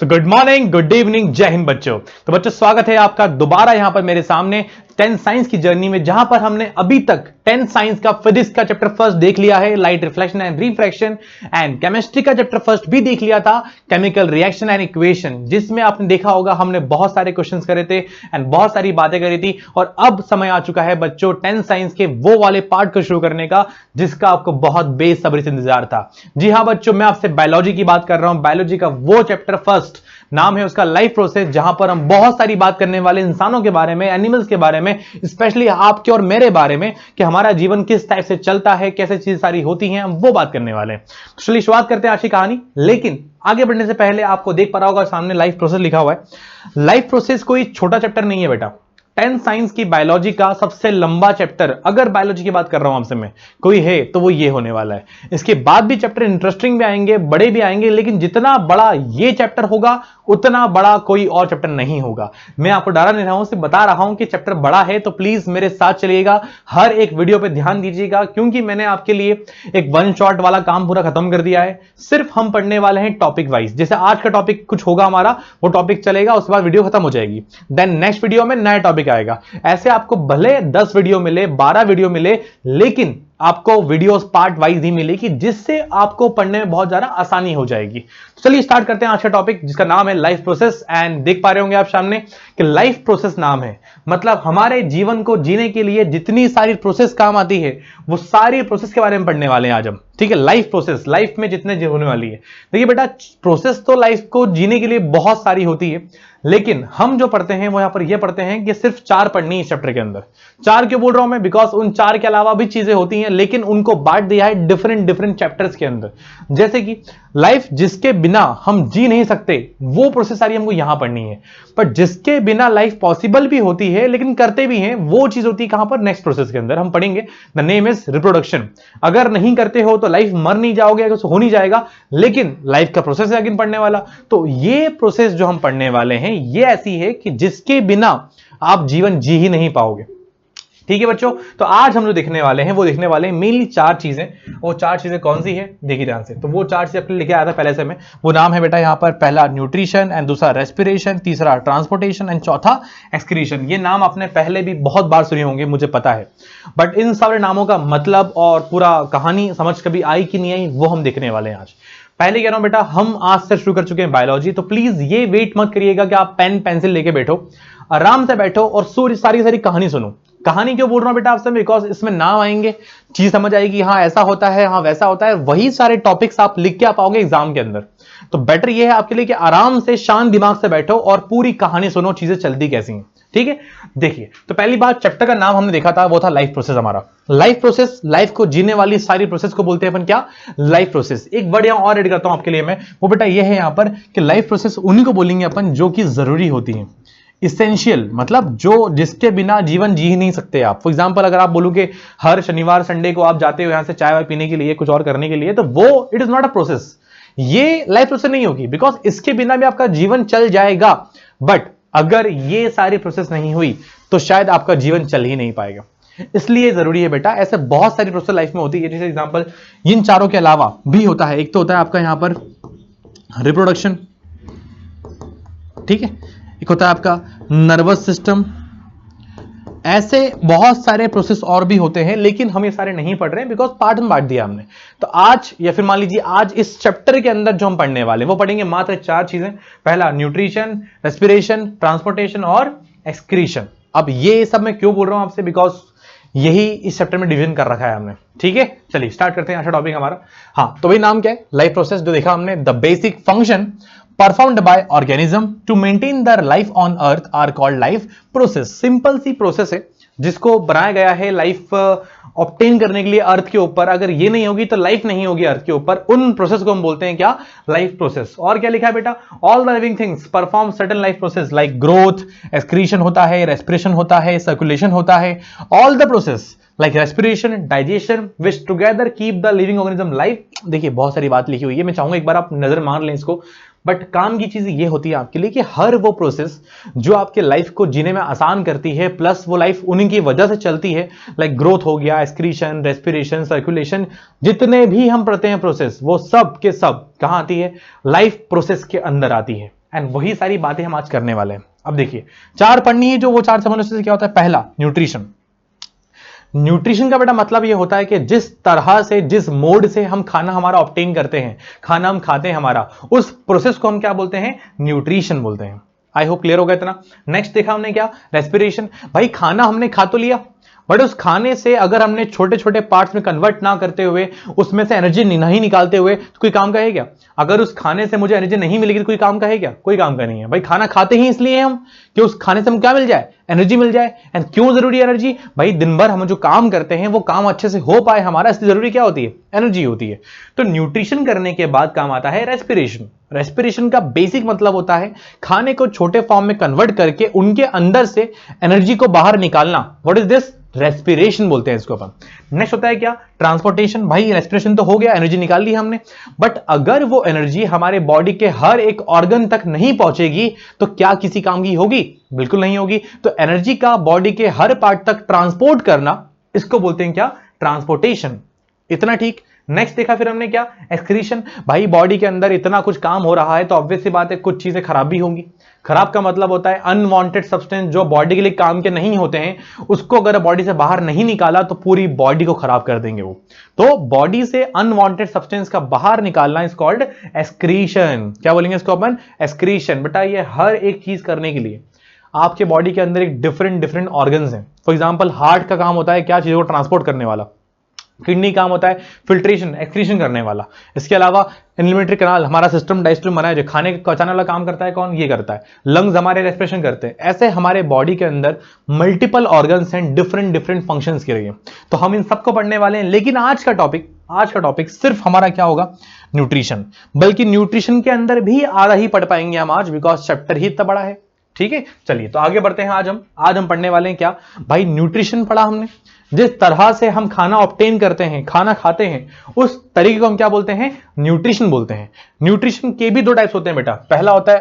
तो good morning, good evening, जय हिंद बच्चों। तो बच्चों स्वागत है आपका दोबारा यहां पर मेरे सामने 10th साइंस की जर्नी में, जहां पर हमने अभी तक 10th साइंस का फिजिक्स का चैप्टर फर्स्ट देख लिया है, light reflection and refraction, and chemistry का चैप्टर फर्स्ट भी देख लिया था, केमिकल रिएक्शन एंड इक्वेशन, जिसमें आपने देखा होगा हमने बहुत सारे क्वेश्चंस करे थे एंड बहुत सारी बातें करी थी। और अब समय आ चुका है बच्चों 10th साइंस के वो वाले पार्ट को शुरू करने का जिसका आपको बहुत बेसब्री से इंतजार था। जी हां बच्चों, मैं आपसे बायोलॉजी की बात कर रहा हूं। बायोलॉजी का वो चैप्टर फर्स्ट, नाम है उसका लाइफ प्रोसेस, जहां पर हम बहुत सारी बात करने वाले इंसानों के बारे में, एनिमल्स के बारे में, स्पेशली आपके और मेरे बारे में, कि हमारा जीवन किस टाइप से चलता है, कैसे चीजें सारी होती हैं, हम वो बात करने वाले हैं। तो चलिए शुरुआत करते हैं आज की कहानी। लेकिन आगे बढ़ने से पहले आपको देख पा रहा होगा सामने लाइफ प्रोसेस लिखा हुआ है। लाइफ प्रोसेस कोई छोटा चैप्टर नहीं है बेटा। 10th साइंस की बायोलॉजी का सबसे लंबा चैप्टर, अगर बायोलॉजी की बात कर रहा हूं आपसे मैं, कोई है तो वो ये होने वाला है। इसके बाद भी चैप्टर इंटरेस्टिंग भी आएंगे, बड़े भी आएंगे, लेकिन जितना बड़ा ये चैप्टर होगा उतना बड़ा कोई और चैप्टर नहीं होगा। मैं आपको डरा नहीं रहा हूं, सिर्फ बता रहा हूं कि चैप्टर बड़ा है, तो प्लीज मेरे साथ चलिएगा, हर एक वीडियो पे ध्यान दीजिएगा, क्योंकि मैंने आपके लिए एक वन शॉट वाला काम पूरा खत्म कर दिया है। सिर्फ हम पढ़ने वाले हैं टॉपिक वाइज। जैसे आज का टॉपिक कुछ होगा हमारा, वो टॉपिक चलेगा, उसके बाद वीडियो खत्म हो जाएगी, देन नेक्स्ट वीडियो में नया टॉपिक आएगा। ऐसे आपको भले 10 वीडियो मिले, 12 वीडियो मिले, लेकिन आपको वीडियोस पार्ट वाइज ही मिलेगी, जिससे आपको पढ़ने में बहुत ज्यादा आसानी हो जाएगी। तो चलिए स्टार्ट करते हैं आज का टॉपिक, जिसका नाम है लाइफ प्रोसेस। एंड देख पा रहे होंगे आप सामने कि लाइफ प्रोसेस नाम है, मतलब हमारे जीवन को जीने के लिए जितनी सारी प्रोसेस काम आती है, वो सारी प्रोसेस के बारे में पढ़ने वाले हैं आज हम। ठीक है, लाइफ प्रोसेस, लाइफ में जितने होने वाली है। देखिए बेटा, प्रोसेस तो लाइफ को जीने के लिए बहुत सारी होती है, लेकिन हम जो पढ़ते हैं वो यहां पर ये पढ़ते हैं कि सिर्फ 4 पढ़नी है इस चैप्टर के अंदर। 4 क्यों बोल रहा हूं मैं? बिकॉज उन 4 के अलावा भी चीजें होती हैं, लेकिन उनको बांट दिया है डिफरेंट चैप्टर्स के अंदर। जैसे कि लाइफ जिसके बिना हम जी नहीं सकते, वो प्रोसेस सारी हमको यहां पढ़नी है। पर जिसके बिना लाइफ पॉसिबल भी होती है लेकिन करते भी हैं, वो चीज होती है कहां पर? नेक्स्ट प्रोसेस के अंदर हम पढ़ेंगे। The name is reproduction. अगर नहीं करते हो तो लाइफ मर नहीं जाओगे, हो नहीं जाएगा, लेकिन लाइफ का प्रोसेस है अगेन पढ़ने वाला। तो ये प्रोसेस जो हम पढ़ने वाले हैं, ये ऐसी है कि जिसके बिना आप जीवन जी ही नहीं पाओगे। ठीक है बच्चों, तो आज हम जो देखने वाले हैं वो देखने वाले हैं मेनली 4 चीजें। वो 4 चीजें कौन सी है देखिए ध्यान से। तो वो 4 चीजें अपने लिखे आया था पहले से मैं, वो नाम है बेटा यहां पर, पहला न्यूट्रिशन एंड दूसरा रेस्पिरेशन, तीसरा ट्रांसपोर्टेशन एंड चौथा एक्सक्रीशन। ये नाम आपने पहले भी बहुत बार सुने होंगे, मुझे पता है, बट इन सारे नामों का मतलब और पूरा कहानी समझ कभी आई कि नहीं आई, वो हम देखने वाले हैं आज। पहले कह रहा हूं बेटा, हम आज से शुरू कर चुके हैं बायोलॉजी, तो प्लीज ये वेट मत करिएगा कि आप पेन पेंसिल लेके बैठो, आराम से बैठो और सारी कहानी सुनो। कहानी क्यों बोल रहा हूं बेटा आपसे? बिकॉज इसमें नाम आएंगे, चीज समझ आएगी, हाँ ऐसा होता है, हाँ वैसा होता है, वही सारे टॉपिक्स आप लिख के आ पाओगे एग्जाम के अंदर। तो बेटर ये है आपके लिए कि आराम से शांत दिमाग से बैठो और पूरी कहानी सुनो, चीजें चलती कैसी हैं। ठीक है, देखिए तो पहली बात, चैप्टर का नाम हमने देखा था, वो था लाइफ प्रोसेस हमारा। लाइफ प्रोसेस, लाइफ को जीने वाली सारी प्रोसेस को बोलते हैं अपन क्या? Life process. एक वर्ड यहां और ऐड करता हूं आपके लिए मैं, वो बेटा ये है यहां पर कि लाइफ प्रोसेस उन्हीं को बोलेंगे अपन जो कि जरूरी होती है, इसेंशियल, मतलब जो जिसके बिना जीवन जी ही नहीं सकते आप। फॉर एग्जांपल, अगर आप बोलो कि हर शनिवार संडे को आप जाते हो यहां से चाय वाय पीने के लिए, कुछ और करने के लिए, तो वो it is not a process, ये लाइफ प्रोसेस नहीं होगी, बिकॉज इसके बिना भी आपका जीवन चल जाएगा। बट अगर ये सारी प्रोसेस नहीं हुई तो शायद आपका जीवन चल ही नहीं पाएगा। इसलिए जरूरी है बेटा, ऐसे बहुत सारी प्रोसेस लाइफ में होती है। जैसे एग्जांपल इन चारों के अलावा भी होता है, एक तो होता है आपका यहां पर रिप्रोडक्शन, ठीक है, एक होता है आपका नर्वस सिस्टम, ऐसे बहुत सारे प्रोसेस और भी होते हैं, लेकिन हम ये सारे नहीं पढ़ रहे हैं बिकॉज पार्ट में बांट दिया हमने। तो आज, या फिर मान लीजिए आज इस चैप्टर के अंदर जो हम पढ़ने वाले वो पढ़ेंगे मात्र 4 चीजें। पहला न्यूट्रिशन, रेस्पिरेशन, ट्रांसपोर्टेशन और एक्सक्रीशन। अब ये सब मैं क्यों बोल रहा हूं आपसे? बिकॉज यही इस चैप्टर में डिवीजन कर रखा है हमने। ठीक है, चलिए स्टार्ट करते हैं आज का टॉपिक हमारा। हाँ, तो भाई नाम क्या है? Life process. जो देखा हमने, the basic function performed by organism to maintain their life on earth are called life process। Simple सी प्रोसेस है जिसको बनाया गया है लाइफ ऑब्टेन करने के लिए अर्थ के ऊपर। अगर ये नहीं होगी तो लाइफ नहीं होगी अर्थ के ऊपर। उन प्रोसेस को हम बोलते हैं क्या? Life process. और क्या लिखा है बेटा? All the living things perform certain life process like growth, excretion होता है, रेस्पिरेशन होता है, सर्कुलेशन होता है। All the process like respiration, digestion, which together keep the living organism live। देखिए बहुत सारी बात लिखी हुई है, मैं चाहूंगा एक बार आप नजर मार लें इसको। बट काम की चीज ये होती है आपके लिए कि हर वो प्रोसेस जो आपके लाइफ को जीने में आसान करती है, प्लस वो लाइफ उन्हीं की वजह से चलती है, लाइक ग्रोथ हो गया, एक्सक्रीशन, रेस्पिरेशन, सर्कुलेशन, जितने भी हम पढ़ते हैं प्रोसेस, वो सब के सब कहां आती है? लाइफ प्रोसेस के अंदर आती है। एंड वही सारी बातें हम आज करने वाले हैं। अब देखिए, चार पढ़नी है, जो वो चार समझ से क्या होता है। पहला, न्यूट्रिशन। न्यूट्रिशन का बेटा मतलब ये होता है कि जिस तरह से, जिस मोड से हम खाना हमारा ऑब्टेन करते हैं, खाना हम खाते हैं हमारा, उस प्रोसेस को हम क्या बोलते हैं, न्यूट्रिशन बोलते हैं। आई होप क्लियर हो गया इतना। नेक्स्ट देखा हमने क्या, रेस्पिरेशन। भाई खाना हमने खा तो लिया, बट उस खाने से अगर हमने छोटे छोटे पार्ट्स में कन्वर्ट ना करते हुए, उसमें से एनर्जी नहीं निकालते हुए, तो कोई काम का है क्या? अगर उस खाने से मुझे एनर्जी नहीं मिलेगी तो कोई काम का है क्या? कोई काम का नहीं है। भाई खाना खाते ही इसलिए हम कि उस खाने से हम क्या मिल जाए, एनर्जी मिल जाए। एंड क्यों जरूरी है एनर्जी? भाई दिन भर हम जो काम करते हैं वो काम अच्छे से हो पाए हमारा, इसलिए जरूरी क्या होती है, एनर्जी होती है। तो न्यूट्रिशन करने के बाद काम आता है रेस्पिरेशन। रेस्पिरेशन का बेसिक मतलब होता है खाने को छोटे फॉर्म में कन्वर्ट करके उनके अंदर से एनर्जी को बाहर निकालना। What is this? रेस्पिरेशन बोलते हैं इसको अपन। नेक्स्ट होता है क्या, ट्रांसपोर्टेशन। भाई रेस्पिरेशन तो हो गया, एनर्जी निकाल ली हमने, बट अगर वो एनर्जी हमारे बॉडी के हर एक ऑर्गन तक नहीं पहुंचेगी तो क्या किसी काम की होगी? बिल्कुल नहीं होगी। तो एनर्जी का बॉडी के हर पार्ट तक ट्रांसपोर्ट करना, इसको बोलते हैं क्या, ट्रांसपोर्टेशन। इतना ठीक। नेक्स्ट देखा फिर हमने क्या, एक्सक्रीशन। भाई बॉडी के अंदर इतना कुछ काम हो रहा है तो ऑब्वियस सी बात है कुछ चीजें खराब भी होंगी। खराब का मतलब होता है अनवांटेड सब्सटेंस जो बॉडी के लिए काम के नहीं होते हैं, उसको अगर बॉडी से बाहर नहीं निकाला तो पूरी बॉडी को खराब कर देंगे वो। तो बॉडी से अनवांटेड सब्सटेंस का बाहर निकालना इज कॉल्ड एक्सक्रीशन। क्या बोलेंगे इसको अपन? एक्सक्रीशन। बेटा ये हर एक चीज करने के लिए आपके बॉडी के अंदर एक डिफरेंट डिफरेंट ऑर्गन्स हैं। फॉर एग्जांपल हार्ट का काम होता है क्या चीजों को ट्रांसपोर्ट करने वाला, किडनी काम होता है फिल्ट्रेशन, एक्सक्रीशन करने वाला। इसके अलावा एलिमेंट्री कैनाल, हमारा सिस्टम डाइजेस्टिव बना है जो खाने को पचाने वाला काम करता है, कौन? ये करता है। लंग्स हमारे रेस्पिरेशन करते हैं। ऐसे हमारे बॉडी के अंदर मल्टीपल ऑर्गन्स हैं डिफरेंट डिफरेंट फंक्शंस के लिए। तो हम इन सबको पढ़ने वाले हैं, लेकिन आज का टॉपिक सिर्फ हमारा क्या होगा, न्यूट्रिशन। बल्कि न्यूट्रिशन के अंदर भी आधा ही पढ़ पाएंगे हम आज, बिकॉज चैप्टर ही इतना बड़ा है। ठीक है, चलिए तो आगे बढ़ते हैं। आज हम पढ़ने वाले हैं क्या भाई, न्यूट्रिशन पढ़ा हमने। जिस तरह से हम खाना ऑब्टेन करते हैं, खाना खाते हैं, उस तरीके को हम क्या बोलते हैं, न्यूट्रिशन बोलते हैं। न्यूट्रिशन के भी दो टाइप्स होते हैं बेटा। पहला होता है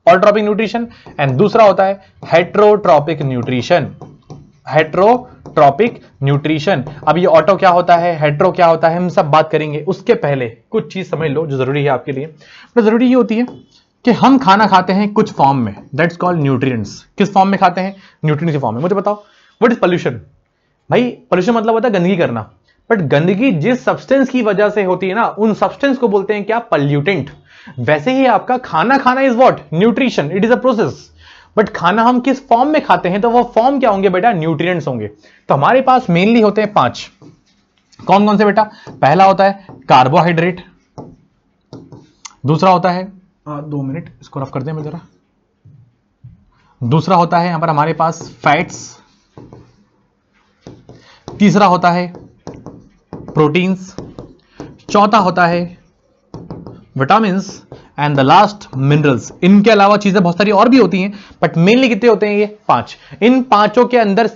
ऑटोट्रॉपिक न्यूट्रिशन एंड दूसरा होता है हेट्रोट्रॉपिक न्यूट्रिशन। Heterotrophic nutrition. अब ये ऑटो क्या होता है, हेट्रो क्या होता है, हम सब बात करेंगे। उसके पहले कुछ चीज समझ लो जो जरूरी है आपके लिए। तो जरूरी ये होती है कि हम खाना खाते हैं कुछ फॉर्म में, दैट्स कॉल्ड न्यूट्रिएंट्स। किस फॉर्म में खाते हैं? न्यूट्रिएंट्स के फॉर्म में। मुझे बताओ व्हाट इज पॉल्यूशन? भाई पॉल्यूशन मतलब होता है गंदगी करना, बट गंदगी जिस सब्सटेंस की वजह से होती है ना, उन सब्सटेंस को बोलते हैं क्या, पॉल्यूटेंट। वैसे ही आपका खाना खाना is what, nutrition, it is a process. But खाना हम किस फॉर्म में खाते हैं, तो वो फॉर्म क्या होंगे बेटा, न्यूट्रिएंट्स होंगे। तो हमारे पास मेनली होते हैं 5। कौन कौन से बेटा? पहला होता है कार्बोहाइड्रेट, दूसरा होता है 2 मिनट इसको रफ कर दें मैं जरा। दूसरा होता है यहां पर हमारे पास फैट्स, तीसरा होता है प्रोटीन्स, चौथा होता है vitamins and the last minerals. इनके अलावा चीजें बहुत सारी और भी होती हैं, बट मेनली कितने होते हैं ये 5। इन पांचों के अंदर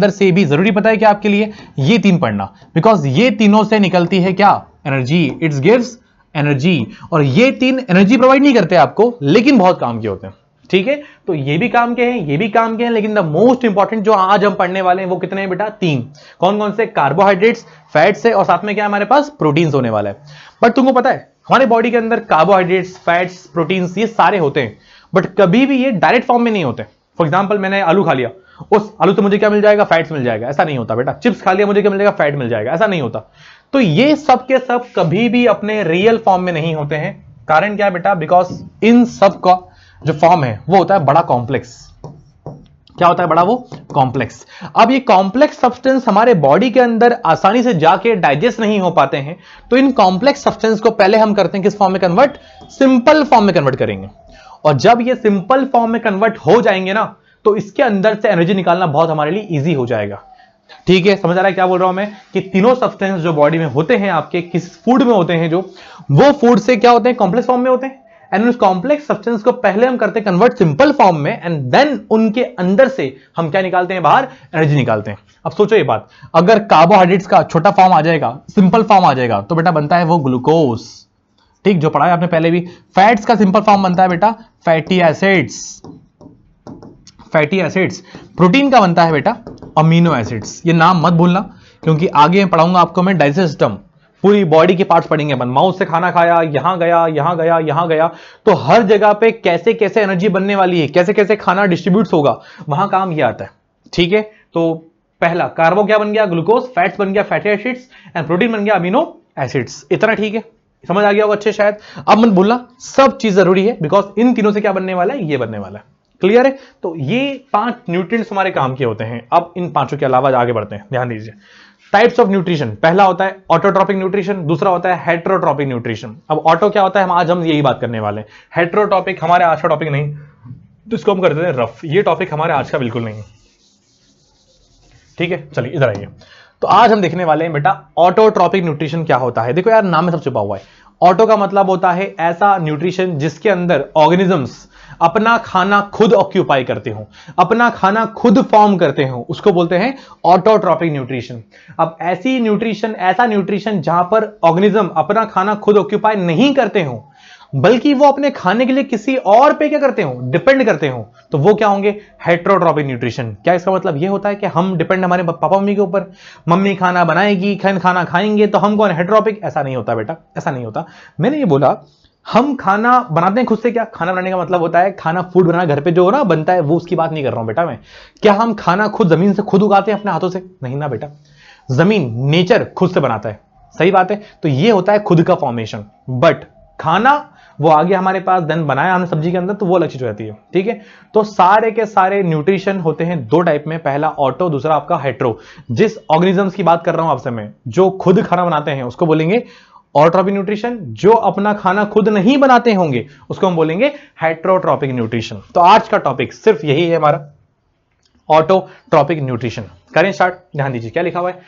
से भी जरूरी पता है कि आपके लिए ये 3 पढ़ना, बिकॉज ये तीनों से निकलती है क्या, एनर्जी। It's gives energy. और ये 3 एनर्जी प्रोवाइड नहीं करते आपको, लेकिन बहुत काम के होते हैं। ठीक है, तो ये भी काम के हैं, ये भी काम के हैं, लेकिन द मोस्ट इंपॉर्टेंट जो आज हम पढ़ने वाले हैं वो कितने हैं बेटा, 3। कौन कौन से? कार्बोहाइड्रेट्स, फैट्स है, और साथ में क्या है हमारे पास, प्रोटीन्स होने वाला है। बट तुमको पता है हमारे बॉडी के अंदर कार्बोहाइड्रेट्स, फैट्स, प्रोटीन्स ये सारे होते हैं, बट कभी भी ये डायरेक्ट फॉर्म में नहीं होते। फॉर एग्जाम्पल मैंने आलू खा लिया, उस आलू से मुझे क्या मिल जाएगा, फैट्स मिल जाएगा, ऐसा नहीं होता बेटा। चिप्स खा लिया, मुझे क्या मिल जाएगा, फैट मिल जाएगा, ऐसा नहीं होता। तो ये सब के सब कभी भी अपने रियल फॉर्म में नहीं होते हैं। कारण क्या है बेटा, बिकॉज इन सब का जो फॉर्म है वो होता है बड़ा कॉम्प्लेक्स। क्या होता है बड़ा, वो कॉम्प्लेक्स। अब ये कॉम्प्लेक्स सब्सटेंस हमारे बॉडी के अंदर आसानी से जाके डाइजेस्ट नहीं हो पाते हैं, तो इन कॉम्प्लेक्स सब्सटेंस को पहले हम करते हैं किस फॉर्म में कन्वर्ट, सिंपल फॉर्म में कन्वर्ट करेंगे। और जब ये सिंपल फॉर्म में कन्वर्ट हो जाएंगे ना, तो इसके अंदर से एनर्जी निकालना बहुत हमारे लिए इजी हो जाएगा। ठीक है, समझ आ रहा है क्या बोल रहा हूं मैं, कि तीनों सब्सटेंस जो बॉडी में होते हैं आपके, किस फूड में होते हैं, जो वो फूड से क्या होते हैं, कॉम्प्लेक्स फॉर्म में होते हैं। एंड उस कॉम्प्लेक्स सब्सटेंस को पहले हम करते हैं कन्वर्ट सिंपल फॉर्म में, एंड देन उनके अंदर से हम क्या निकालते हैं, बाहर एनर्जी निकालते हैं। अब सोचो ये बात, अगर कार्बोहाइड्रेट्स का छोटा फॉर्म आ जाएगा, सिंपल फॉर्म आ जाएगा, तो बेटा बनता है वो ग्लूकोज। ठीक, जो पढ़ा है आपने पहले भी। फैट्स का सिंपल फॉर्म बनता है बेटा फैटी एसिड्स। प्रोटीन का बनता है बेटा अमीनो एसिड्स। ये नाम मत भूलना, क्योंकि आगे पढ़ाऊंगा आपको मैं डाइजेस्ट सिस्टम। पूरी बॉडी के पार्ट्स पढ़ेंगे अपन, माउथ से खाना खाया, यहां गया, यहां गया, यहां गया, तो हर जगह पे कैसे कैसे एनर्जी बनने वाली है, कैसे कैसे खाना डिस्ट्रीब्यूट होगा, वहां काम ये आता है। ठीक है, तो पहला कार्बो क्या बन गया, ग्लूकोज, फैट्स बन गया फैटी एसिड्स, एंड प्रोटीन बन गया अमीनो एसिड्स। इतना ठीक है, समझ आ गया होगा अच्छे शायद। अब मत भूलना सब चीज जरूरी है, बिकॉज इन तीनों से क्या बनने वाला है, ये बनने वाला है। क्लियर है? तो ये 5 न्यूट्रिएंट्स हमारे काम के होते हैं। अब इन पांचों के अलावा आगे बढ़ते हैं, ध्यान दीजिए। टाइप्स ऑफ न्यूट्रिशन, पहला होता है ऑटोट्रॉपिक न्यूट्रिशन, दूसरा होता है हेट्रोट्रॉपिक न्यूट्रिशन। अब ऑटो क्या होता है, आज हम यही बात करने वाले हैं। हेट्रोट्रॉपिक हमारे आज का टॉपिक नहीं, तो इसको हम करते हैं रफ, ये टॉपिक हमारे आज का बिल्कुल नहीं। ठीक है, चलिए इधर आइए। तो आज हम देखने वाले हैं बेटा ऑटोट्रॉपिक न्यूट्रिशन क्या होता है। देखो यार, नाम में सब छुपा हुआ है। ऑटो का मतलब होता है ऐसा न्यूट्रिशन जिसके अंदर ऑर्गेनिजम्स अपना खाना खुद ऑक्यूपाई करते हो, अपना खाना खुद फॉर्म करते हो, उसको बोलते हैं ऑटोट्रॉपिक न्यूट्रिशन। अब ऐसी न्यूट्रिशन, ऐसा न्यूट्रिशन जहां पर ऑर्गेनिज्म अपना खाना खुद ऑक्यूपाई नहीं करते हो, बल्कि वो अपने खाने के लिए किसी और पे क्या करते हो, डिपेंड करते हो, तो वो क्या होंगे, हेट्रोट्रॉपिक न्यूट्रिशन। क्या इसका मतलब ये होता है कि हम डिपेंड हमारे पापा मम्मी के ऊपर, मम्मी खाना बनाएगी, खाना खाएंगे तो हम कौन, हेट्रोट्रॉपिक? ऐसा नहीं होता बेटा, ऐसा नहीं होता। मैंने ये बोला हम खाना बनाते हैं खुद से। क्या खाना बनाने का मतलब होता है खाना, फूड बनाना घर पे जो हो ना बनता है, वो उसकी बात नहीं कर रहा हूं बेटा मैं। क्या हम खाना खुद जमीन से खुद उगाते हैं अपने हाथों से? नहीं ना बेटा, जमीन नेचर खुद से बनाता है, सही बात है। तो ये होता है खुद का फॉर्मेशन, बट खाना वो आ गया हमारे पास, देन बनाया हमने सब्जी के अंदर, तो वो अलग चीज हो जाती है। ठीक है, तो सारे के सारे न्यूट्रिशन होते हैं दो टाइप में, पहला ऑटो, दूसरा आपका हेट्रो। जिस ऑर्गेनिजम्स की बात कर रहा हूं आपसे मैं, जो खुद खाना बनाते हैं, उसको बोलेंगे ऑटोट्रॉपिक न्यूट्रिशन। जो अपना खाना खुद नहीं बनाते होंगे उसको हम बोलेंगे हेट्रोट्रॉपिक न्यूट्रिशन। तो आज का टॉपिक सिर्फ यही है हमारा, ऑटोट्रॉपिक न्यूट्रिशन। करें स्टार्ट, ध्यान दीजिए क्या लिखा हुआ है।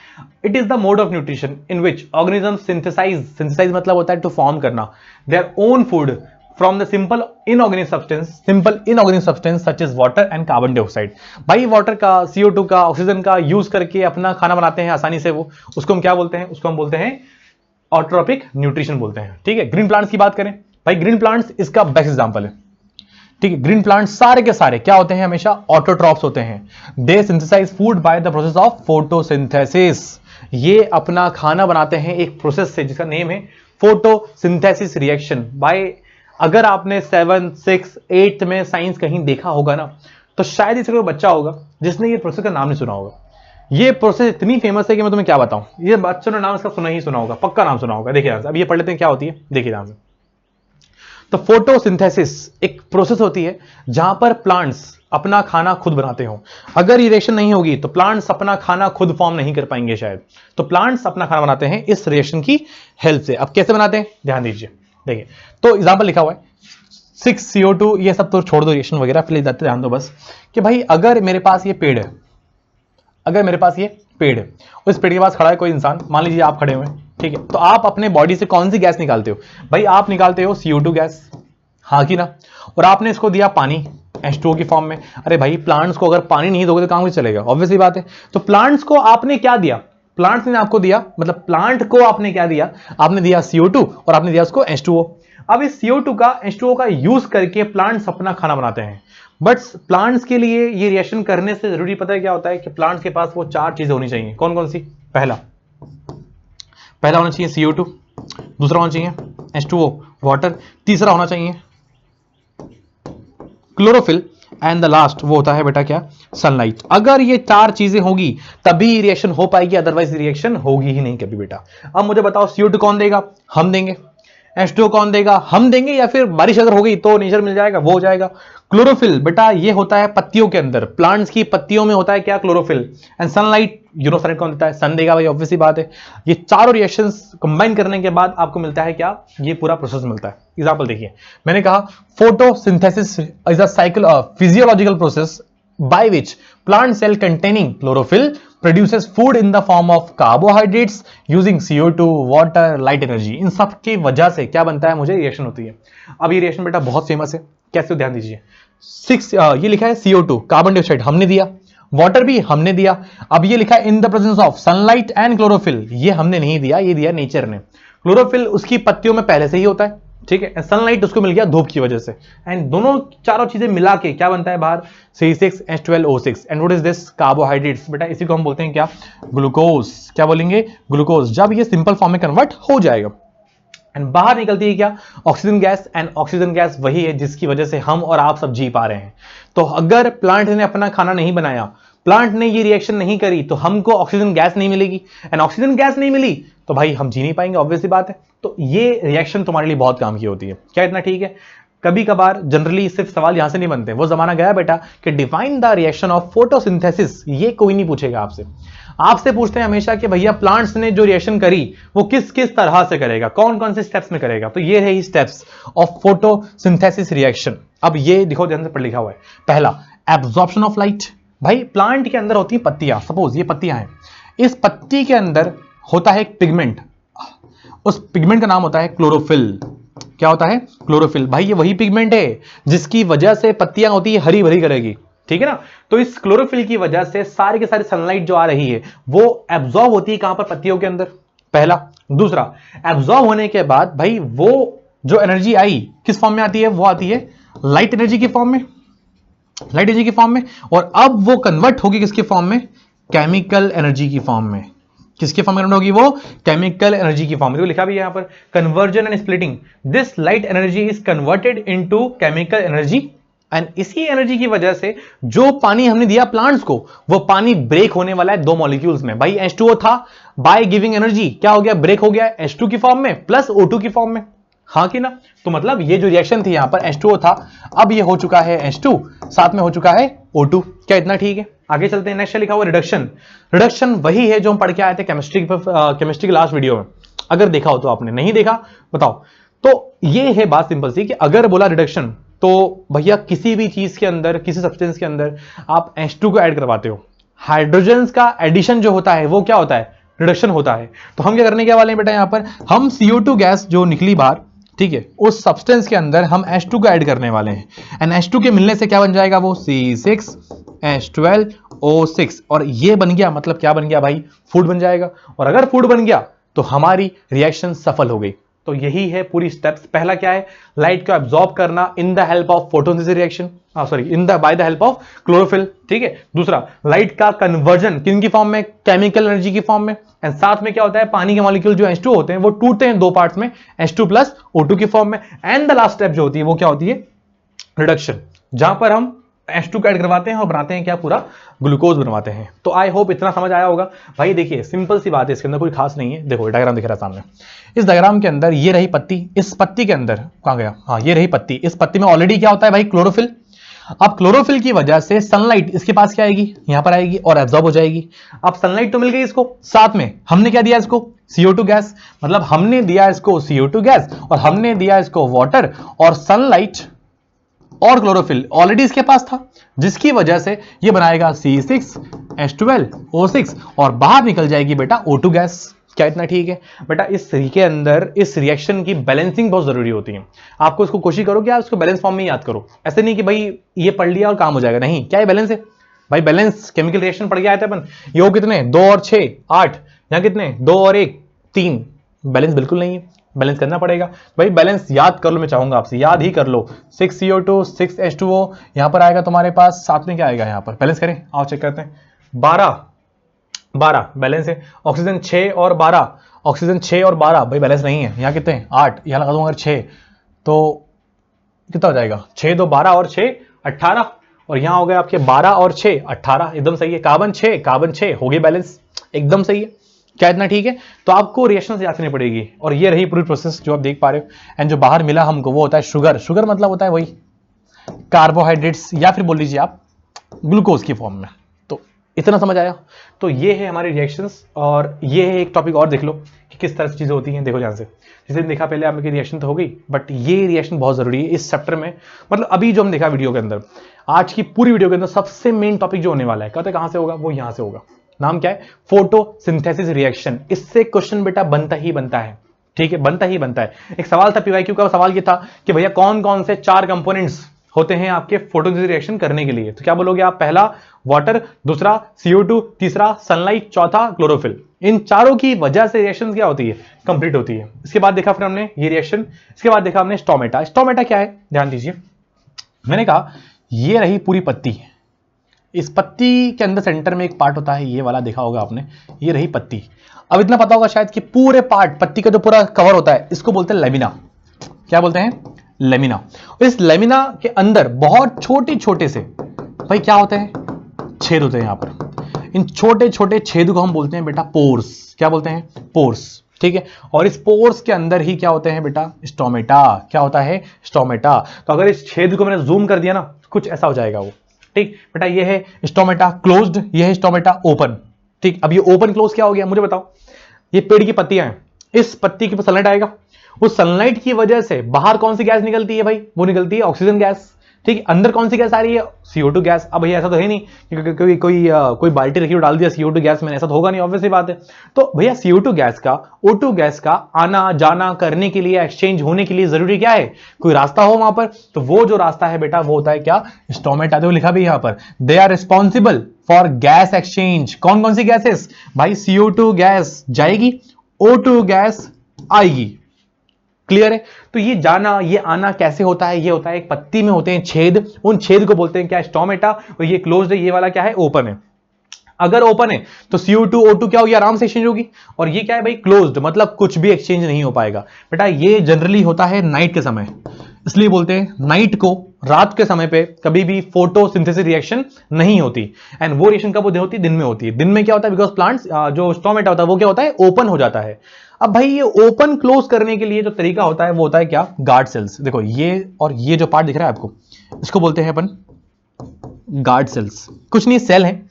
It is the mode of nutrition in which organism synthesise मतलब होता है टू फॉर्म करना their own food from the simple inorganic substance such is water and carbon dioxide. भाई वाटर का, CO2 का, ऑक्सीजन का यूज करके अपना खाना बनाते हैं आसानी से, वो उसको हम क्या बोलते हैं, उसको हम बोलते हैं ऑटोट्रॉपिक न्यूट्रिशन बोलते हैं। ठीक है, ग्रीन प्लांट्स की बात करें, भाई ग्रीन प्लांट्स इसका बेस्ट एग्जांपल है। ठीक है, ग्रीन प्लांट्स सारे के सारे क्या होते हैं, हमेशा ऑटोट्रॉप्स होते हैं। They synthesize food by the process of photosynthesis. ये अपना खाना बनाते हैं एक प्रोसेस से जिसका नेम है फोटोसिंथेसिस रिएक्शन। भाई अगर आपने 7th 6th 8th में साइंस कहीं देखा होगा ना, तो शायद इसे कोई बच्चा होगा जिसने ये प्रोसेस का नाम नहीं सुना होगा। ये प्रोसेस इतनी फेमस है कि मैं तुम्हें क्या बताऊं, ये बच्चों ने नाम इसका सुना ही सुना होगा, पक्का नाम सुना होगा। देखिए अब ये पढ़ लेते हैं क्या होती है, देखिए ध्यान से। तो फोटोसिंथेसिस एक प्रोसेस होती है जहां पर प्लांट्स अपना खाना खुद बनाते हो। अगर ये रिएक्शन नहीं होगी तो प्लांट्स अपना खाना खुद फॉर्म नहीं कर पाएंगे शायद। तो प्लांट्स अपना खाना बनाते हैं इस रिएक्शन की हेल्प से। अब कैसे बनाते हैं, ध्यान दीजिए। देखिए तो एग्जांपल लिखा हुआ है 6CO2, ये सब तो छोड़ दो रिएक्शन वगैरह, फिर ध्यान दो बस कि भाई अगर मेरे पास ये पेड़ है, अगर मेरे पास ये पेड़ है, उस पेड़ के पास खड़ा है कोई इंसान, मान लीजिए आप खड़े हुए हैं, ठीक है, तो आप अपने बॉडी से कौन सी गैस निकालते हो, भाई आप निकालते हो CO2 गैस, हाँ कि ना। और आपने इसको दिया पानी H2O की फॉर्म में। अरे भाई प्लांट्स को अगर पानी नहीं दोगे तो काम कैसे चलेगा, ऑब्वियसली बात है। तो प्लांट्स को आपने क्या दिया, प्लांट्स ने आपको दिया, मतलब प्लांट को आपने क्या दिया, आपने दिया CO2 और आपने दिया उसको H2O। अब इस CO2 का H2O का यूज करके प्लांट्स अपना खाना बनाते हैं। बट प्लांट्स के लिए ये रिएक्शन करने से जरूरी पता है क्या होता है कि प्लांट्स के पास वो 4 चीजें होनी चाहिए। कौन कौन सी, पहला होना चाहिए CO2, दूसरा होना चाहिए H2O वाटर, तीसरा होना चाहिए क्लोरोफिल, एंड द लास्ट वो होता है बेटा क्या, सनलाइट। अगर ये 4 चीजें होगी तभी रिएक्शन हो पाएगी, अदरवाइज रिएक्शन होगी ही नहीं कभी बेटा। अब मुझे बताओ CO2 कौन देगा, हम देंगे। H2O कौन देगा, हम देंगे, या फिर बारिश अगर हो गई तो नेचर मिल जाएगा, वो हो जाएगा। क्लोरोफिल बेटा ये होता है पत्तियों के अंदर, प्लांट्स की पत्तियों में होता है क्या, क्लोरोफिल। एंड सनलाइट, सनलाइट कौन देता है, सन देगा भाई, ऑब्वियसली बात है। ये चारों रिएक्शंस कंबाइन करने के बाद आपको मिलता है क्या, ये पूरा प्रोसेस मिलता है। एग्जांपल देखिए, मैंने कहा photosynthesis is a cycle physiological process by which plant cell containing chlorophyll produces food in the form of carbohydrates using CO2, water, light energy। इन सब की वजह से क्या बनता है, मुझे रिएक्शन होती है। अब ये रिएक्शन बेटा बहुत फेमस है, कैसे, ध्यान दीजिए। ये लिखा है CO2 कार्बन डाइऑक्साइड हमने दिया, वाटर भी हमने दिया। अब ये लिखा है in the presence of sunlight and chlorophyll, ये हमने नहीं दिया, ये दिया नेचर ने। क्लोरोफिल उसकी पत्तियों में पहले से ही होता है, ठीक है, सनलाइट उसको मिल गया धूप की वजह से, एंड दोनों चारों चीजें मिला के क्या बनता है बाहर, C6H12O6। And what is this, carbohydrates. बेटा इसी को हम बोलते हैं क्या, ग्लूकोज। क्या बोलेंगे, ग्लूकोज। जब ये सिंपल फॉर्म में कन्वर्ट हो जाएगा एंड बाहर निकलती है क्या, oxygen gas. And oxygen gas वही है जिसकी वजह से हम और आप सब जी पा रहे हैं। तो अगर प्लांट ने अपना खाना नहीं बनाया, प्लांट ने ये रिएक्शन नहीं करी, तो हमको ऑक्सीजन गैस नहीं मिलेगी, एंड ऑक्सीजन गैस नहीं मिली तो भाई हम जी नहीं पाएंगे, ऑब्वियस सी बात है। तो ये रिएक्शन तुम्हारे लिए बहुत काम की होती है। क्या इतना ठीक है? कभी कभार जनरली सिर्फ सवाल यहां से नहीं बनते, वो जमाना गया बेटा कि define the reaction of photosynthesis, ये कोई नहीं पूछेगा आपसे। आपसे पूछते हैं हमेशा कि भैया प्लांट्स ने जो रिएक्शन करी वो किस किस तरह से करेगा, कौन कौन से स्टेप्स में करेगा। तो ये है स्टेप्स ऑफ फोटोसिंथेसिस रिएक्शन। अब ये देखो ध्यान से पढ़ लिखा हुआ है। पहला, एब्जॉर्प्शन ऑफ लाइट। भाई प्लांट के अंदर होती है पत्तियां, सपोज ये पत्तियां हैं, इस पत्ती के अंदर होता है एक पिगमेंट, उस पिगमेंट का नाम होता है क्लोरोफिल। क्या होता है, क्लोरोफिल। भाई ये वही पिगमेंट है जिसकी वजह से पत्तियां होती है हरी भरी करेगी, ठीक है ना। तो इस क्लोरोफिल की वजह से सारे के सारे सनलाइट जो आ रही है वो एब्जॉर्ब होती है कहां पर, पत्तियों के अंदर, पहला। दूसरा, एब्जॉर्ब होने के बाद भाई वो जो एनर्जी आई किस फॉर्म में आती है, वो आती है लाइट एनर्जी के फॉर्म में, लाइट एनर्जी के फॉर्म में। और अब वो कन्वर्ट होगी किसके फॉर्म में, केमिकल एनर्जी की फॉर्म में। किसके फॉर्म में कन्वर्ट होगी, वो केमिकल एनर्जी की फॉर्म में। लिखा भी है यहां पर, conversion and splitting, this light energy is converted into chemical energy. And इसी एनर्जी की वजह से जो पानी हमने दिया प्लांट्स को, वो पानी ब्रेक होने वाला है दो मॉलिक्यूल्स में। भाई H2O था, बाय गिविंग एनर्जी क्या हो गया, ब्रेक हो गया H2 की फॉर्म में प्लस O2 की फॉर्म में, हाँ कि ना। तो मतलब ये जो रिएक्शन थी यहां पर H2O था, अब ये हो चुका है H2, साथ में हो चुका है O2। क्या इतना ठीक है? आगे चलते हैं। नेक्स्ट लिखा हुआ रिडक्शन। रिडक्शन वही है जो हम पढ़ के आए थे केमिस्ट्री के लास्ट वीडियो में, अगर देखा हो तो। आपने नहीं देखा बताओ। तो ये है बात सिंपल सी कि अगर बोला रिडक्शन, तो भैया किसी भी चीज के अंदर, किसी सब्सटेंस के अंदर आप H2 को ऐड करवाते हो, हाइड्रोजन का एडिशन जो होता है वो क्या होता है, रिडक्शन होता है। तो हम क्या करने के वाले हैं बेटा, यहां पर हम CO2 गैस जो निकली बाहर, ठीक है, उस सब्सटेंस के अंदर हम H2 को ऐड करने वाले हैं। एंड H2 के मिलने से क्या बन जाएगा, वो C6H12O6। और ये बन गया, मतलब क्या बन गया भाई, फूड बन जाएगा। और अगर फूड बन गया तो हमारी रिएक्शन सफल हो गई। तो यही है पूरी स्टेप्स। पहला क्या है, लाइट को एब्जॉर्ब करना in the help of photosynthesis reaction, by the help of chlorophyll, ठीक है। दूसरा, लाइट का कन्वर्जन किन की फॉर्म में, केमिकल एनर्जी की फॉर्म में। एंड साथ में क्या होता है, पानी के मॉलिक्यूल जो H2 होते हैं वो टूटते हैं दो पार्ट्स में, H2 प्लस O2 की फॉर्म में। एंड द लास्ट स्टेप जो होती है वो क्या होती है, रिडक्शन, जहां पर हम H2 को ऐड करवाते हैं और बनाते हैं क्या, पूरा ग्लूकोज बनवाते हैं। तो आई होप इतना समझ आया होगा। भाई देखिए सिंपल सी बात है, इसके अंदर कोई खास नहीं है। देखो डायग्राम दिख रहा है सामने, इस डायग्राम के अंदर ये रही पत्ती, इस पत्ती के अंदर कहां गया, हाँ ये रही पत्ती। इस पत्ती में ऑलरेडी क्या होता है भाई, क्लोरोफिल। अब क्लोरोफिल की वजह से सनलाइट इसके पास क्या आएगी, यहां पर आएगी और एब्जॉर्ब हो जाएगी। अब सनलाइट तो मिल गई इसको, साथ में हमने क्या दिया इसको, CO2 गैस। मतलब हमने दिया इसको CO2 गैस और हमने दिया इसको वाटर, और सनलाइट और क्लोरोफिल ऑलरेडी इसके पास था, जिसकी वजह से ये बनाएगा C6H12O6 और बाहर निकल जाएगी बेटा O2 गैस। क्या इतना ठीक है बेटा? इस के अंदर इस रिएक्शन की बैलेंसिंग बहुत जरूरी होती है। आपको इसको कोशिश करो कि आप इसको बैलेंस फॉर्म में याद करो। ऐसे नहीं कि भाई ये पढ़ लिया और काम हो जाएगा, नहीं। क्या है बैलेंस है भाई, बैलेंस केमिकल रिएक्शन पढ़ के आए थे अपन। ये कितने, 2 और 6 8, यहां कितने 2 और 1 3। बैलेंस बिल्कुल नहीं है, बैलेंस करना पड़ेगा भाई। बैलेंस याद कर लो, मैं चाहूंगा आपसे याद ही कर लो। 6CO2 6H2O, यहां पर आएगा तुम्हारे पास, साथ में क्या आएगा यहां पर, बैलेंस करें, आओ चेक करते हैं। 12 बैलेंस है। ऑक्सीजन 6 और 12, ऑक्सीजन 6 और 12 भाई बैलेंस नहीं है। यहाँ कितने 8, यहाँ लगा दूंगा अगर 6 तो कितना हो जाएगा, 6 2 12 और 6 18, और यहाँ हो गए आपके 12 और 6 18, एकदम सही है। कार्बन 6 हो गई बैलेंस, एकदम सही है। क्या इतना ठीक है? तो आपको रिएक्शन से याद करनी पड़ेगी। और ये रही पूरी प्रोसेस जो आप देख पा रहे हो। एंड जो बाहर मिला हमको वो होता है शुगर। शुगर मतलब होता है वही कार्बोहाइड्रेट्स, या फिर बोल लीजिए आप ग्लूकोज की फॉर्म में। तो इतना समझ आया? तो ये है हमारे रिएक्शंस। और ये है एक टॉपिक और देख लो कि किस तरह से चीजें होती हैं। देखो ध्यान से, जैसे देखा पहले आपकी रिएक्शन तो हो गई, बट ये रिएक्शन बहुत जरूरी है इस चैप्टर में। मतलब अभी जो हम देखा वीडियो के अंदर, आज की पूरी वीडियो के अंदर सबसे मेन टॉपिक जो होने वाला है, कहते हैं कहां से होगा, वो यहां से होगा। नाम क्या है, फोटोसिंथेसिस रिएक्शन। इससे क्वेश्चन बेटा बनता ही बनता है, ठीक है, बनता ही बनता है। एक सवाल था पीवाईक्यू का, सवाल ये था कि भैया कौन कौन से 4 कंपोनेंट्स होते हैं आपके फोटोसिंथेसिस रिएक्शन करने के लिए। तो क्या बोलोगे आप, पहला वाटर, दूसरा CO2, तीसरा सनलाइट, चौथा क्लोरोफिल। इन चारों की वजह से रिएक्शन क्या होती है, कंप्लीट होती है। इसके बाद देखा फिर हमने ये रिएक्शन, इसके बाद देखा हमने स्टोमेटा। स्टोमेटा क्या है, ध्यान दीजिए, मैंने कहा ये रही पूरी पत्ती, इस पत्ती के अंदर सेंटर में एक पार्ट होता है, ये वाला देखा होगा आपने, ये रही पत्ती। अब इतना पता होगा शायद कि पूरे पार्ट पत्ती का जो पूरा कवर होता है इसको बोलते हैं लेमिना। क्या बोलते हैं, लेमिना। और इस लेमिना के अंदर बहुत छोटे छोटे से भाई क्या होते हैं, छेद होते हैं। यहां पर इन छोटे छोटे छेद को हम बोलते हैं बेटा पोर्स। क्या बोलते हैं, पोर्स, ठीक है। और इस पोर्स के अंदर ही क्या होते हैं बेटा, स्टोमेटा। क्या होता है, स्टोमेटा। तो अगर इस छेद को मैंने जूम कर दिया ना, कुछ ऐसा हो जाएगा वो, ठीक बेटा। ये है स्टोमेटा क्लोज्ड, ये है स्टोमेटा ओपन, ठीक। अब ये ओपन क्लोज क्या हो गया मुझे बताओ। ये पेड़ की पत्तियां हैं, इस पत्ती के ऊपर सनलाइट आएगा, उस सनलाइट की वजह से बाहर कौन सी गैस निकलती है भाई, वो निकलती है ऑक्सीजन गैस, ठीक। अंदर कौन सी गैस आ रही है, CO2 गैस। अब भैया ऐसा तो है नहीं कि कोई बाल्टी रखी और डाल दिया CO2 गैस में, ऐसा तो होगा नहीं, ऑब्वियसली बात है। तो भैया CO2 गैस का, O2 गैस का आना जाना करने के लिए, एक्सचेंज होने के लिए जरूरी क्या है, कोई रास्ता हो वहां पर। तो वो जो रास्ता है बेटा वो होता है क्या, स्टोमेटा। तो लिखा भी यहां पर, they are responsible for gas exchange. कौन कौन सी गैसेस भाई, CO2 गैस जाएगी, O2 गैस आएगी। क्लियर है। तो ये जाना ये आना कैसे होता है, ये होता है एक पत्ती में होते हैं छेद, उन छेद को बोलते हैं क्या, स्टोमेटा। और ये क्लोज्ड है, ये वाला क्या है, ओपन है। अगर ओपन है तो CO2 O2 क्या होगी, आराम से एक्सचेंज होगी। और ये क्या है भाई, क्लोज्ड, मतलब कुछ भी एक्सचेंज नहीं हो पाएगा बेटा। ये जनरली होता है नाइट के समय, इसलिए बोलते हैं नाइट को, रात के समय पे कभी भी फोटोसिंथेसिस रिएक्शन नहीं होती। एंड वो रिएक्शन कब होती है, दिन में होती है। दिन में क्या होता है, बिकॉज प्लांट्स जो स्टोमेटा होता है वो क्या होता है, ओपन हो जाता है। अब भाई ये ओपन क्लोज करने के लिए जो तरीका होता है वो होता है क्या, गार्ड सेल्स। देखो ये और ये जो पार्ट दिख रहा है आपको, इसको बोलते हैं अपन गार्ड सेल्स। कुछ नहीं, सेल है,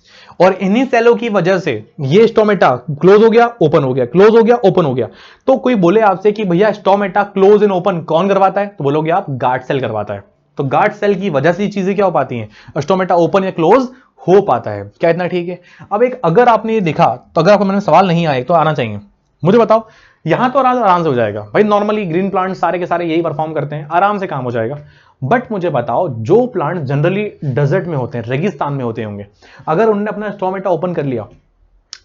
और इन्हीं सेलों की वजह से ये स्टोमेटा क्लोज हो गया, ओपन हो गया, क्लोज हो गया, ओपन हो गया। तो कोई बोले आपसे कि भैया स्टोमेटा क्लोज एंड ओपन कौन करवाता है, तो बोलोगे आप गार्ड सेल करवाता है। तो गार्ड सेल की वजह से चीजें क्या हो पाती हैं, स्टोमेटा ओपन या क्लोज हो पाता है। क्या इतना ठीक है। अब एक अगर आपने ये देखा, तो अगर आपको मैंने सवाल नहीं आए तो आना चाहिए, मुझे बताओ। यहां तो आराम से हो जाएगा भाई, नॉर्मली ग्रीन प्लांट सारे के सारे यही परफॉर्म करते हैं, आराम से काम हो जाएगा। बट मुझे बताओ, जो प्लांट जनरली डेजर्ट में होते हैं, रेगिस्तान में होते होंगे, अगर उन्होंने अपना स्टोमेटा ओपन कर लिया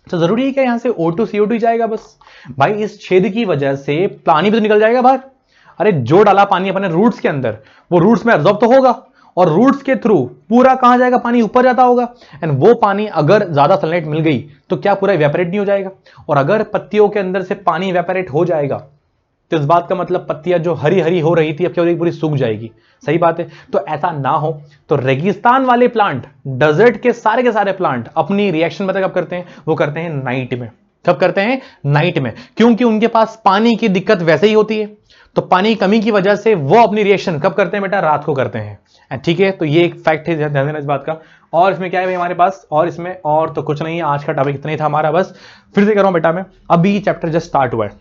तो जरूरी है क्या यहां से O2 CO2 जाएगा बस। भाई इस छेद की वजह से पानी भी तो निकल जाएगा बाहर। अरे जो डाला पानी अपने रूट्स के अंदर, वो रूट्स में एब्जॉर्ब तो होगा, और रूट्स के थ्रू पूरा कहां जाएगा, पानी ऊपर जाता होगा। एंड वो पानी अगर ज्यादा सनलाइट मिल गई तो क्या पूरा इवेपोरेट नहीं हो जाएगा। और अगर पत्तियों के अंदर से पानी इवेपोरेट हो जाएगा तो इस बात का मतलब पत्तियां जो हरी हरी हो रही थी अब क्या हो रही, पूरी सूख जाएगी। सही बात है। तो ऐसा ना हो, तो रेगिस्तान वाले प्लांट, डेजर्ट के सारे प्लांट अपनी रिएक्शन पता कब करते हैं, वो करते हैं नाइट में। कब करते हैं, नाइट में, क्योंकि उनके पास पानी की दिक्कत वैसे ही होती है। तो पानी की कमी की वजह से वो अपनी रिएक्शन कब करते हैं बेटा, रात को करते हैं। ठीक है। तो ये एक फैक्ट है, ध्यान देना इस बात का। और इसमें क्या है भाई हमारे पास, और इसमें और तो कुछ नहीं है, आज का टॉपिक इतना ही था हमारा। बस फिर से कर रहा हूं बेटा, मैं अभी चैप्टर जस्ट स्टार्ट हुआ है,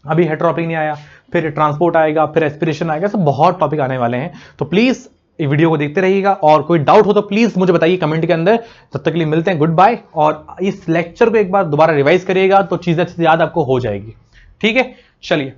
अभी हेटेरोटॉपिक नहीं आया, फिर ट्रांसपोर्ट आएगा, फिर एस्पिरेशन आएगा, सब बहुत टॉपिक आने वाले हैं। तो प्लीज वीडियो को देखते रहिएगा, और कोई डाउट हो तो प्लीज मुझे बताइए कमेंट के अंदर। तब तक के लिए मिलते हैं, गुड बाय। और इस लेक्चर को एक बार दोबारा रिवाइज करिएगा तो चीजें अच्छे से याद आपको हो जाएगी। ठीक है, चलिए।